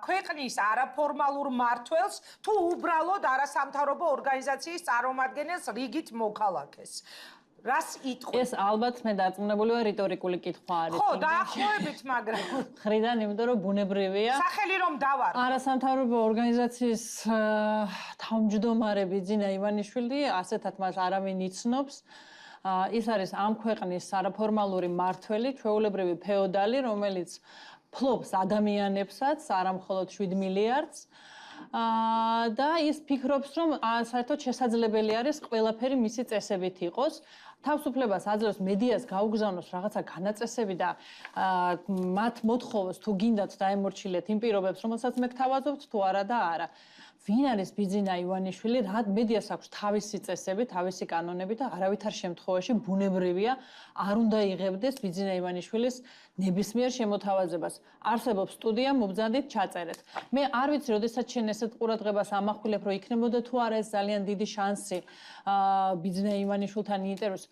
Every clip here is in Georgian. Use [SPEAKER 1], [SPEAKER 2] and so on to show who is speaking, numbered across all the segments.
[SPEAKER 1] ქვეყნის არაფორმალურ მმართველს თუ უბრალოდ არასამთავრობო ორგანიზაციის წარმომადგენელს რიგით მოქალაქეს. რას იტყვი?
[SPEAKER 2] ეს ალბათ მე დარწმუნებული ვარ რიტორიკული კითხვა არის.
[SPEAKER 1] ხო, დაახლოებით, მაგრამ
[SPEAKER 2] ხრიდან, იმიტომ რომ ბუნებრივია.
[SPEAKER 1] სახელი რომ დავარ.
[SPEAKER 2] არასამთავრობო ორგანიზაციის თავმჯდომარე ბიძინა ივანიშვილი ასეთად მას არავინ იცნობს. ის არის ამ ქვეყნის არაფორმალური მმართველი, ჩვეულებრივი ფეოდალი, რომელიც ფლობს ადამიანებსაც, არა მხოლოდ 7 მილიარდს. და ის ფიქრობს, რომ საერთოდ შესაძლებელი არის ყველაფერი მისი წესებით იყოს. თავისუფლებას აძლევს მედიას გაუგზავნოს რაღაცა განაწესები და მათ მოთხოვოს თუ გინდათ დაემორჩილეთ იმ პირობებს, რომელსაც მე გთავაზობთ თუ არა და არა. ვინ არის ბიძინა ივანიშვილი? რა მედიას აქვს თავისი წესები, თავისი კანონები და არავითარ შემთხვევაში ბუნებრივია არ უნდა იღებდეს ბიძინა ივანიშვილის ნებისმიერ შემოთავაზებას. არსებობს სტუდია, მობრძანდით ჩაწერეთ. მე არ ვიცი, როდესაც შენ ესეთ ყურადღებას ამახვილებ, რომ იქნებოდა თუ არა ეს ძალიან დიდი შანსი ბიძინა ივანიშვილთან ინტერვიუს.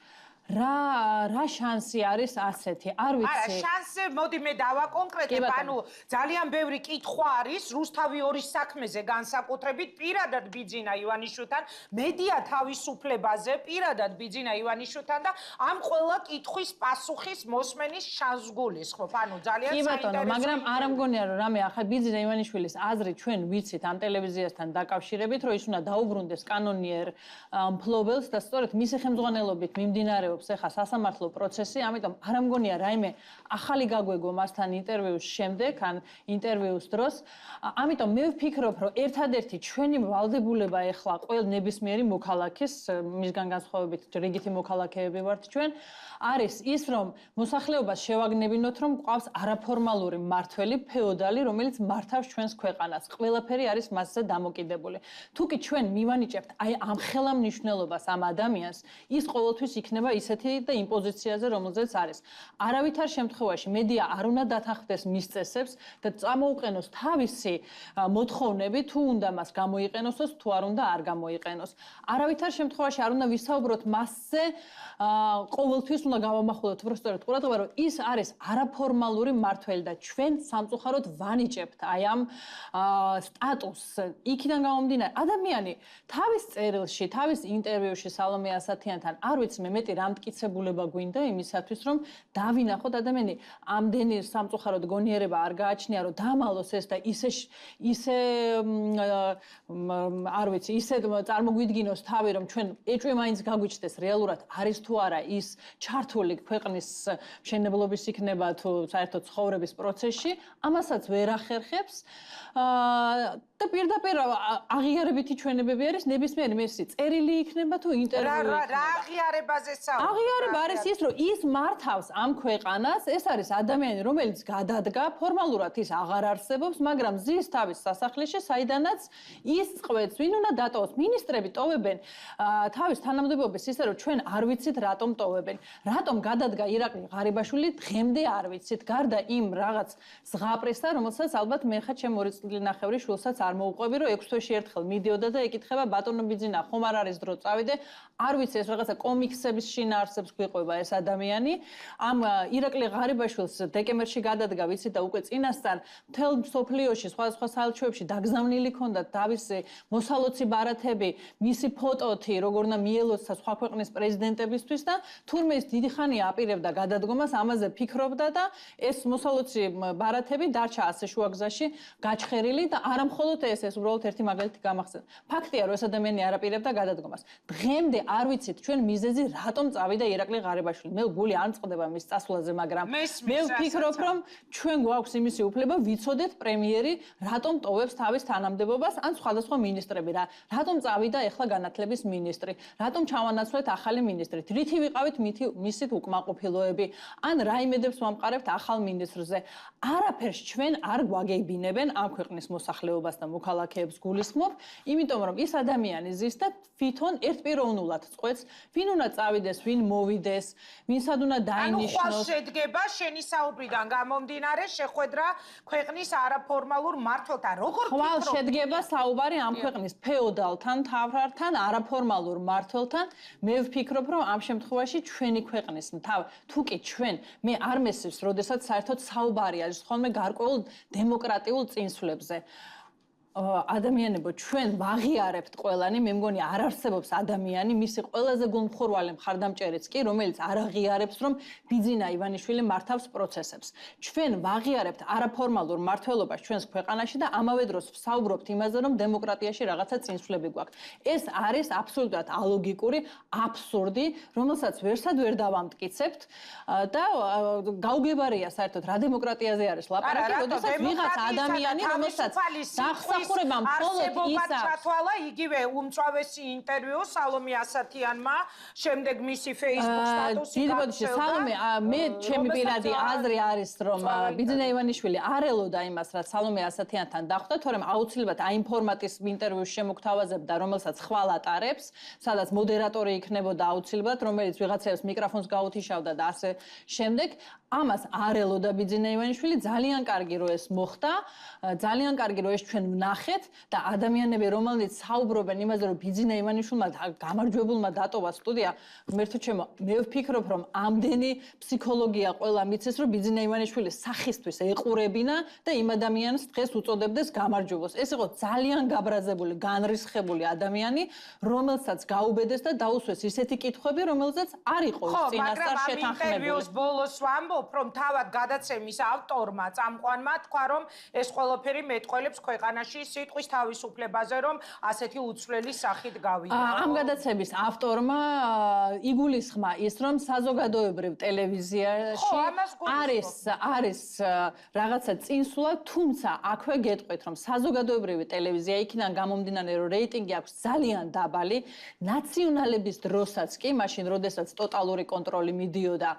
[SPEAKER 2] რა შანსი არის ასეთი? არ ვიცი.
[SPEAKER 1] არა, შანსი, მოდი მე დავაკონკრეტებ, ანუ ძალიან ბევრი კითხვა არის რუსთავი 2-ის საქმეზე განსაკუთრებით პირადად ბიძინა ივანიშვილთან, მედია თავისუფლებაზე პირადად ბიძინა ივანიშვილთან და ამ ყველა კითხვის პასუხის მოსმენის შანსს გულისხმობ. ანუ ძალიან საინტერესო.
[SPEAKER 2] მაგრამ არ ამგონია რომ რამე ახლა ბიძინა ივანიშვილის აზრი ჩვენ ვიცით ამ ტელევიზიასთან დაკავშირებით, რომ ის უნდა დაუბრუნდეს კანონიერ მფლობელს და სწორედ მისი ხელმძღვანელობით მიმდინარეობს ეხა სასამართლო პროცესი, ამიტომ არ ამგონია რაიმე ახალი გაგვეგო მასთან ინტერვიუს შემდეგ, ან ინტერვიუს დროს. ამიტომ მე ვფიქრობ, რომ ერთადერთი ჩვენი ვალდებულება ეხლა ყოველ ნებისმიერი მოქალაქის, მისგან განსხვავებით რიგითი მოქალაქეები ვართ ჩვენ, არის ის, რომ მოსახლეობას შევაგნებინოთ, რომ ყავს არაფორმალური მმართველი, ფეოდალი, რომელიც მართავს ჩვენს ქვეყანას. ყველაფერი არის მასზე დამოკიდებული. თუკი ჩვენ მივანიჭებთ აი ამ ხელამნიშნელობას ამ ადამიანს, ის ყოველთვის იქნება ისეთი და იმ პოზიციაზე, რომელზეც არის. არავითარ შემთხვევაში მედია არ უნდა დათანხმდეს მის წესებს და წამოუყენოს თავისი მოთხოვნები, თუ უნდა მას გამოიყენოსოს, თუ არ უნდა არ გამოიყენოს. არავითარ შემთხვევაში არ უნდა ვისაუბროთ მასზე, ყოველთვის უნდა გავამახვილოთ უბრალოდ ყურადღება, რომ ის არის არაფორმალური მმართველი და ჩვენ სამწუხაროდ ვანიჭებთ აი ამ სტატუსს. იქიდან გამომდინარე, ადამიანი თავის წერილში, თავის ინტერვიუში სალომე ასათიანთან არ ვიცი მე მეტი რა მტკიცებულება გვინდა იმისათვის, რომ დავინახოთ ადამიანი ამდენი სამწუხაროდ გონიერება არ გააჩნია, რომ დამალოს ეს და ისე არ ვიცი, ისე წარმოგვიდგინოს თავი, რომ ჩვენ ეჭვი მაინც გაგვიჩნდეს რეალურად არის თუ არა ის ჩართული ქვეყნის მშენებლობის იქნება თუ საერთოდ ცხოვრების პროცესში, ამასაც ვერ ახერხებს და პირდაპირ აღიარებითი ჩვენებები არის ნებისმიერი მესი წერილი იქნება თუ ინტერვიუ იქნება.
[SPEAKER 1] რა აღიარებაზე საუბრობ?
[SPEAKER 2] აღიარება არის ის, რომ ის მართავს ამ ქვეყანას, ეს არის ადამიანი, რომელიც გადადგა, ფორმალურად ის აღარ არსებობს, მაგრამ ზის თავის სასახლეში, საიდანაც ის წყვეტს, ვინ უნდა დატოვოს. მინისტრები ტოვებენ თავის თანამდებობებს ისე, რომ ჩვენ არ ვიცით რატომ ტოვებენ. რატომ გადადგა ირაკლი ღარიბაშვილი, დღემდე არ ვიცით. გარდა იმ რაღაც ზღაპრესა, რომელსაც ალბათ მე ხა ჩემ 2 წლინახევრი შვილსაც არ მოუყვები, რომ 6 თვეში ერთხელ მიდიოდა და ეკითხება ბატონო ბიძინა, ხომ არ არის დრო წავიდე. არ ვიცი ეს რაღაცა კომიქსების შინაარსებს გვიყვება ეს ადამიანი. ამ ირაკლი ღარიბაშვილს დეკემბერში გადადგა, ვიცით და უკვე წინასწარ მთელ მსოფლიოში სხვადასხვა საელჩოებში დაგზავნილი ჰქონდა თავისი მოსალოცი ბარათები, მისი ფოტოთი, როგორ უნდა მიელოცა სხვა ქვეყნის პრეზიდენტებისთვის და თურმე ის დიდი ხანია აპირებდა გადადგომას, ამაზე ფიქრობდა და ეს მოსალოცი ბარათები დარჩა ასე შუაგზაში გაჩხერილი და არა მხოლოდ ეს უბრალოდ ერთი მაგალითი გამახსენე. ფაქტია, რომ ეს ადამიანი არ აპირებდა გადადგომას. დღემდე არ ვიცით ჩვენ მიზეზი რატომ წავიდა ირაკლი ღარიბაშვილი. მე გული არ მწყდება მის წასვლაზე, მაგრამ მე ვფიქრობ, რომ ჩვენ გვაქვს იმისი უფლება ვიცოდეთ პრემიერი რატომ ტოვებს თავის თანამდებობას ან სხვადასხვა მინისტრები რა. რატომ წავიდა ეხლა განათლების მინისტრი? რატომ ჩავანაცვლეთ ახალი მინისტრით? რითი ვიყავით მისით უკმაყოფილოები? ან რა იმედებს ვამყარებთ ახალ მინისტრზე? არაფერს ჩვენ არ გვაგებინებენ ამ ქვეყნის მოსახლეობას და მოქალაქეებს გულისხმობ, იმიტომ რომ ის ადამიანი ზის და თვითონ ერთპიროვნულად წყვეტს, ვინ უნდა წავიდეს, ვინ მოვიდეს, ვინსად უნდა
[SPEAKER 1] ანუ
[SPEAKER 2] დაინიშნოს.
[SPEAKER 1] ხვალ შედგება შენი საუბრიდან გამომდინარე შეხვედრა ქვეყნის არაფორმალურ მმართველთან. როგორ
[SPEAKER 2] ხვალ
[SPEAKER 1] ფიქრობ?
[SPEAKER 2] შედგება საუბარი ამ ქვეყნის ფეოდალთან, მთავრთან, არაფორმალურ მმართველთან. მე ვფიქრობ, რომ ამ შემთხვევაში ჩვენი ქვეყნის თუ კი ჩვენ მე არ მესწრებს, როდესაც საერთოდ საუბარი არის ხოლმე გარკვეულ დემოკრატიულ წინსვლებზე. ადამიანებო, ჩვენ ვაღიარებთ ყველანი, მე მგონი არ არსებობს ადამიანი, მისი ყველაზე გულმხურვალი მხარდამჭერიც კი, რომელიც არ აღიარებს, რომ ბიძინა ივანიშვილი მართავს პროცესებს. ჩვენ ვაღიარებთ არაფორმალურ მმართველობას ჩვენს ქვეყანაში და ამავე დროს ვსაუბრობთ იმაზე, რომ დემოკრატიაში რაღაცა წინსვლები გვაქვს. ეს არის აბსოლუტურად ალოგიკური, აბსურდი, რომელსაც ვერსად ვერ დავამტკიცებთ და გაუგებარია საერთოდ რა დემოკრატიაზე არის ლაპარაკი, როდესაც ვიღაც ადამიანი, რომელსაც სახურება მხოლოდ ისა
[SPEAKER 1] ჩათვალა იგივე უმწვავესი ინტერვიუ სალომე ასათიანმა, შემდეგ მისი Facebook სტატუსი
[SPEAKER 2] გახსოვდა. სალომე, მე ჩემი პირადი აზრი არის, რომ ბიძინა ივანიშვილი არ ელოდა იმას, რაც სალომე ასათიანთან დახვდა, თორემ აუცილებლად აი იმ ფორმატის ინტერვიუს შემოგთავაზებდა, რომელსაც ხვალ ატარებს, სადაც მოდერატორი იქნებოდა აუცილებლად, რომელიც ვიღაცებს მიკროფონს გაუთიშავდა და ასე შემდეგ. ამას არ ელოდა ბიძინა ივანიშვილი, ძალიან კარგი რომ ეს მოხდა, ძალიან კარგი რომ ეს ჩვენ ვნახეთ და ადამიანები რომელნიც საუბრობენ იმაზე რომ ბიძინა ივანიშვილმა გამარჯვებულმა დატოვა სტუდია, ღმერთო ჩემო, მე ვფიქრობ რომ ამდენი ფსიქოლოგია ყველა მიცეს რომ ბიძინა ივანიშვილი სახისთვის ეყურებინა და იმ ადამიანს დღეს უწოდებდეს გამარჯვებულს. ეს იყო ძალიან გაბრაზებული, განრისხებული ადამიანი, რომელსაც გაუბედეს და დაუსვეს ისეთი კითხვები, რომელზეც არ იყო წინასწარ შეთანხმებული.
[SPEAKER 1] ინტერვიუს ბოლოს ვამბობ, რომ თავად გადაცემის ავტორმა წამყვანმა თქვა, რომ ეს ყველაფერი მეტყველებს ქვეყანაში სიტყვის თავისუფლებაზე, რომ ასეთი უცვლელი სახით გავიდა.
[SPEAKER 2] ამ gadacebis ავტორმა იგულისხმა ის, რომ საზოგადოებრივ ტელევიზიაში არის რაღაცა წინსვლა, თუმცა აქვე გეტყვით, რომ საზოგადოებრივი ტელევიზია იქიდან გამომდინარე, რომ რეიტინგი აქვს ძალიან დაბალი, ნაციონალების დროსაც კი, მაშინ როდესაც ტოტალური კონტროლი მიდიოდა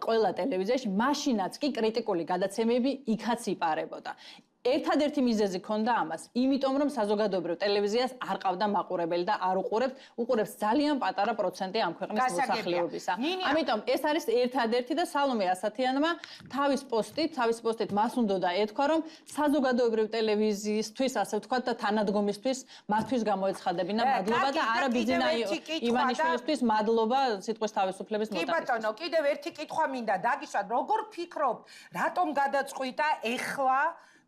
[SPEAKER 2] ყველა ტელევიზიაში, მაშინაც კი კრიტიკული გადაცემები იქაც იპარებოდა. ერთადერთი მიზეზი ქონდა ამას, იმიტომ რომ საზოგადოებრივ ტელევიზიას არ ყავდა მაყურებელი და არ უყურებს ძალიან პატარა პროცენტი ამ ქვეყნის მოსახლეობისა. ამიტომ ეს არის ერთადერთი და სალომე ასათიანმა თავის პოსტით მას უნდოდა ეთქვა, რომ საზოგადოებრივ ტელევიზიისთვის, ასე ვთქვათ და თანადგომისთვის მათთვის გამოეცხადებინა მადლობა და არა ბიძინა ივანიშვილისთვის მადლობა სიტყვის თავისუფლების მოტანილს.
[SPEAKER 1] კი ბატონო, კიდევ ერთი კითხვა მინდა დაგისვათ, როგორ ფიქრობ, რატომ გადაწყვიტა ეხლა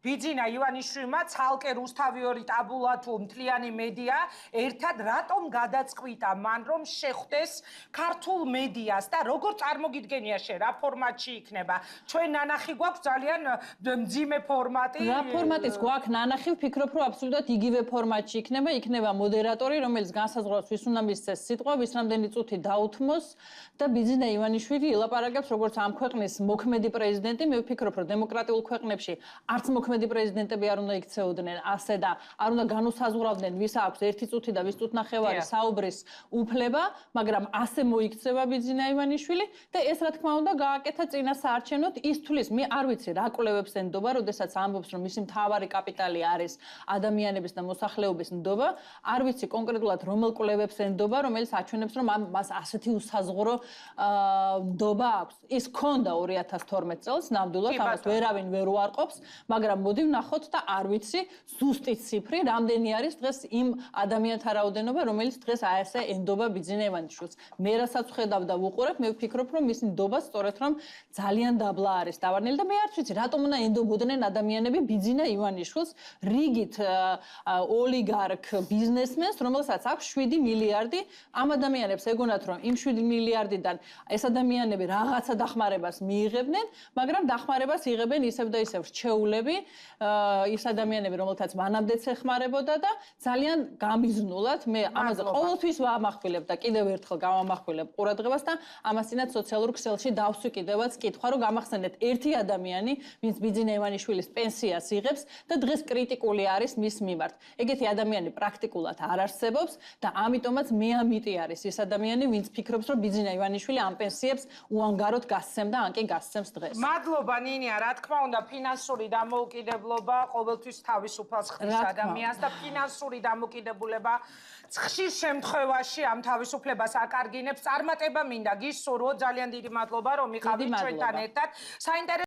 [SPEAKER 1] ბიძინა ივანიშვილმა ცალკე რუსთავიორი ტაბულა თუ მთლიანი მედია ერთად რატომ გადაწყვიტა მან რომ შეხვდეს ქართულ მედიას და როგორ წარმოგიდგენია შე რა ფორმატში იქნება ჩვენ ნანახი გვაქვს ძალიან მძიმე ფორმატი
[SPEAKER 2] რა ფორმატის გვაქვს ნანახი ვფიქრობ რომ აბსოლუტურად იგივე ფორმატში იქნება მოდერატორი რომელიც განსაზღვრავს ვის უნდა მისცეს სიტყვა ვის რამდენი წუთი დაუთმოს და ბიძინა ივანიშვილი ელაპარაკებს როგორც ამ ქვეყნის მოქმედი პრეზიდენტი მე ვფიქრობ რომ დემოკრატიულ ქვეყნებში არც მოქმედი პრეზიდენტები არ უნდა იქცეოდნენ ასე და არ უნდა განუსაზღვრავდნენ ვის აქვს 1 წუთი და 20 წუთნახევარი საუბრის უფლება, მაგრამ ასე მოიქცევა ბიძინა ივანიშვილი და ეს რა თქმა უნდა გააკეთა წინა საარჩევნოდ ის თulis მე არ ვიცი რა კვლევებს ენდობა, როდესაც ამბობს რომ მისი მთავარი კაპიტალი არის ადამიანების და მოსახლეობის ნდობა, არ ვიცი კონკრეტულად რომელ კვლევებს ენდობა, რომელიც აჩვენებს რომ მას ასეთი უსაზღვრო ნდობა აქვს. ის ქონდა 2012 წელს ნამდვილად ამას ვერავინ ვერ უარყოფს, მაგრამ მოდი ვნახოთ და არ ვიცი ზუსტი ციფრი რამდენი არის დღეს იმ ადამიანთა რაოდენობა რომელიც დღეს ასე ენდობა ბიძინა ივანიშვილს. მე რასაც ვხედავ და ვუყურებ, მე ვფიქრობ რომ მისი ნდობა სწორედ რომ ძალიან დაბლა არის დავარნელი და მე არც ვიცი რატომ უნდა ენდობოდნენ ადამიანები ბიძინა ივანიშვილს რიგით ოლიგარქ ბიზნესმენს რომელსაც აქვს 7 მილიარდი ამ ადამიანებს ეგონათ რომ იმ 7 მილიარდიდან ეს ადამიანები რაღაცა დახმარებას მიიღებდნენ, მაგრამ დახმარებას იღებენ ისევ და ისევ რჩეულები ის ადამიანები რომელთაც მანამდეც ეხმარებოდა და ძალიან გამიზნულად მე ამაზე ყოველთვის ვამახვილებ და კიდევ ერთხელ გავამახვილებ ყურადღებას და ამასთანავე სოციალურ ქსელში დავსვი კიდევაც კითხვა რომ გამახსენეთ ერთი ადამიანი ვინც ბიძინა ივანიშვილის პენსიას იღებს და დღეს კრიტიკული არის მის მიმართ. ეგეთი ადამიანი პრაქტიკულად არ არსებობს და ამიტომაც მე ამიტი არის ეს ადამიანი ვინც ფიქრობს რომ ბიძინა ივანიშვილი ამ პენსიებს უანგაროდ გასცემდა ან კი გასცემს დღეს.
[SPEAKER 1] მადლობა ნინია, რა თქმა უნდა ფინანსური დამოუკიდებლობა დამოკიდებულება ყოველთვის თავისუფალს ხდის ადამიანს და ფინანსური დამოკიდებულება ხშირ შემთხვევაში ამ თავისუფლებას აკარგინებს. წარმატება მინდა გისურვოთ. ძალიან დიდი მადლობა რომ იყავით ჩვენთან ერთად. საინტერესო